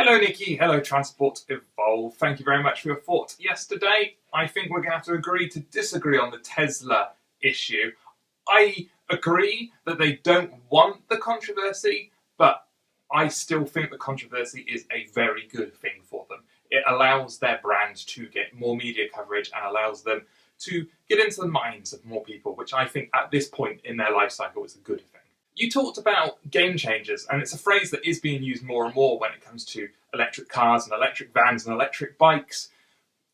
Hello Nikki, hello Transport Evolve. Thank you very much for your thoughts yesterday. I think we're going to have to agree to disagree on the Tesla issue. I agree that they don't want the controversy, but I still think the controversy is a very good thing for them. It allows their brand to get more media coverage and allows them to get into the minds of more people, which I think at this point in their life cycle is a good thing. You talked about game changers, and it's a phrase that is being used more and more when it comes to electric cars and electric vans and electric bikes.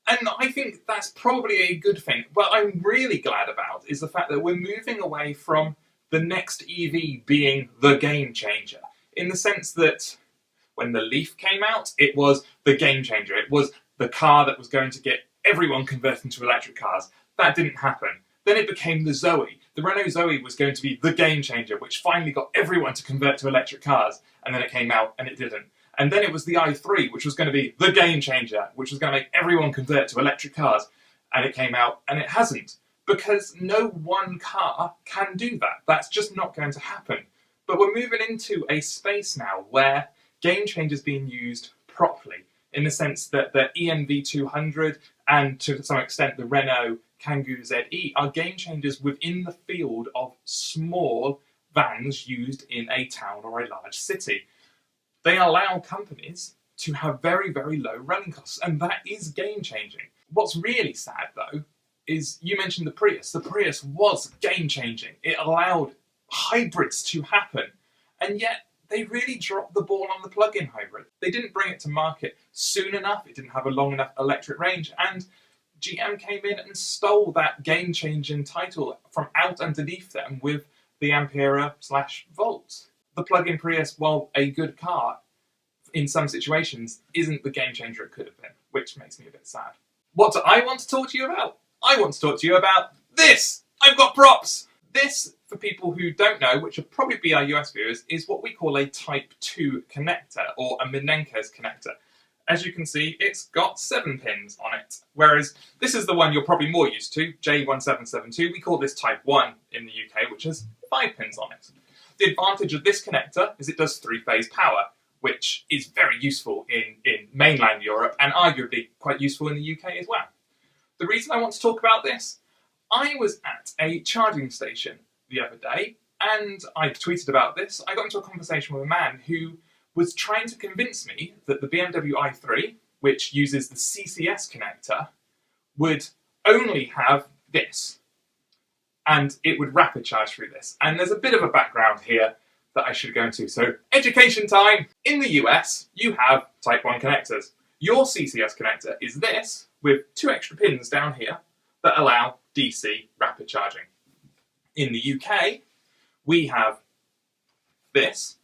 And I think that's probably a good thing. What I'm really glad about is the fact that we're moving away from the next EV being the game changer, in the sense that when the Leaf came out, it was the game changer. It was the car that was going to get everyone converting to electric cars. That didn't happen. Then it became the Zoe. The Renault Zoe was going to be the game changer, which finally got everyone to convert to electric cars. And then it came out and it didn't. And then it was the i3, which was going to be the game changer, which was going to make everyone convert to electric cars. And it came out and it hasn't. Because no one car can do that. That's just not going to happen. But we're moving into a space now where game changer is being used properly, in the sense that the ENV200 and to some extent the Renault Kangoo ZE are game changers within the field of small vans used in a town or a large city. They allow companies to have very, very low running costs, and that is game changing. What's really sad though is you mentioned the Prius. The Prius was game changing. It allowed hybrids to happen, and yet they really dropped the ball on the plug-in hybrid. They didn't bring it to market soon enough. It didn't have a long enough electric range, and GM came in and stole that game-changing title from out underneath them with the Ampera/Volt. The plug-in Prius, while a good car, in some situations, isn't the game-changer it could have been, which makes me a bit sad. What do I want to talk to you about? I want to talk to you about this! I've got props! This, for people who don't know, which will probably be our US viewers, is what we call a Type 2 connector, or a Menencke's connector. As you can see, it's got 7 pins on it, whereas this is the one you're probably more used to, J1772. We call this Type 1 in the UK, which has 5 pins on it. The advantage of this connector is it does 3-phase power, which is very useful in mainland Europe and arguably quite useful in the UK as well. The reason I want to talk about this, I was at a charging station the other day, and I tweeted about this. I got into a conversation with a man who was trying to convince me that the BMW i3, which uses the CCS connector, would only have this, and it would rapid charge through this. And there's a bit of a background here that I should go into. So, education time! In the US, you have Type 1 connectors. Your CCS connector is this, with 2 extra pins down here that allow DC rapid charging. In the UK, we have this,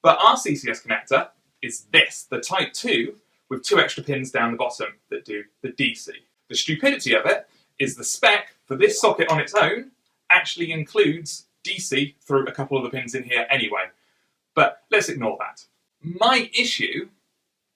but our CCS connector is this, the Type 2, with 2 extra pins down the bottom that do the DC. The stupidity of it is the spec for this socket on its own actually includes DC through a couple of the pins in here anyway. But let's ignore that. My issue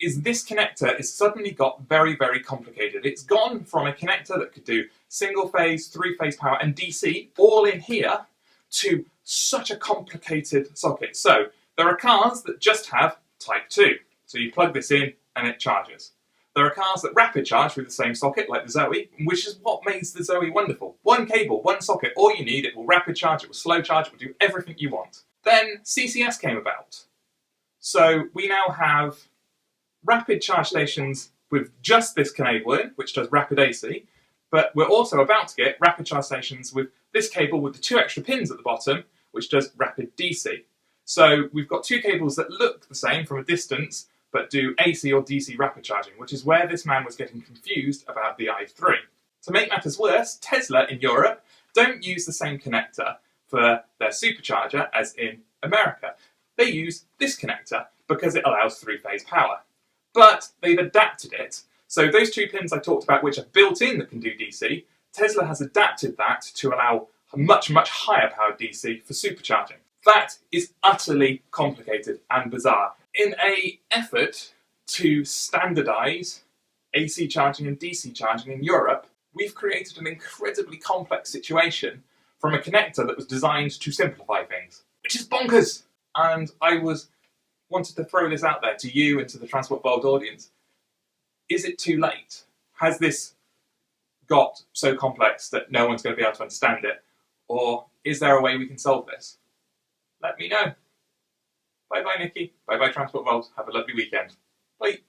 is this connector has suddenly got very, very complicated. It's gone from a connector that could do single phase, 3-phase power and DC all in here to such a complicated socket. So there are cars that just have Type 2. So you plug this in and it charges. There are cars that rapid charge through the same socket, like the Zoe, which is what makes the Zoe wonderful. One cable, one socket, all you need, it will rapid charge, it will slow charge, it will do everything you want. Then CCS came about. So we now have rapid charge stations with just this cable in, which does rapid AC, but we're also about to get rapid charge stations with this cable with the 2 extra pins at the bottom, which does rapid DC. So we've got 2 cables that look the same from a distance, but do AC or DC rapid charging, which is where this man was getting confused about the i3. To make matters worse, Tesla in Europe don't use the same connector for their supercharger as in America. They use this connector because it allows 3-phase power. But they've adapted it. So those 2 pins I talked about, which are built in that can do DC, Tesla has adapted that to allow a much, much higher powered DC for supercharging. That is utterly complicated and bizarre. In an effort to standardise AC charging and DC charging in Europe, we've created an incredibly complex situation from a connector that was designed to simplify things, which is bonkers. And I was wanted to throw this out there to you and to the Transport World audience. Is it too late? Has this got so complex that no one's going to be able to understand it? Or is there a way we can solve this? Let me know. Bye bye, Nikki. Bye bye, Transport World. Have a lovely weekend. Bye.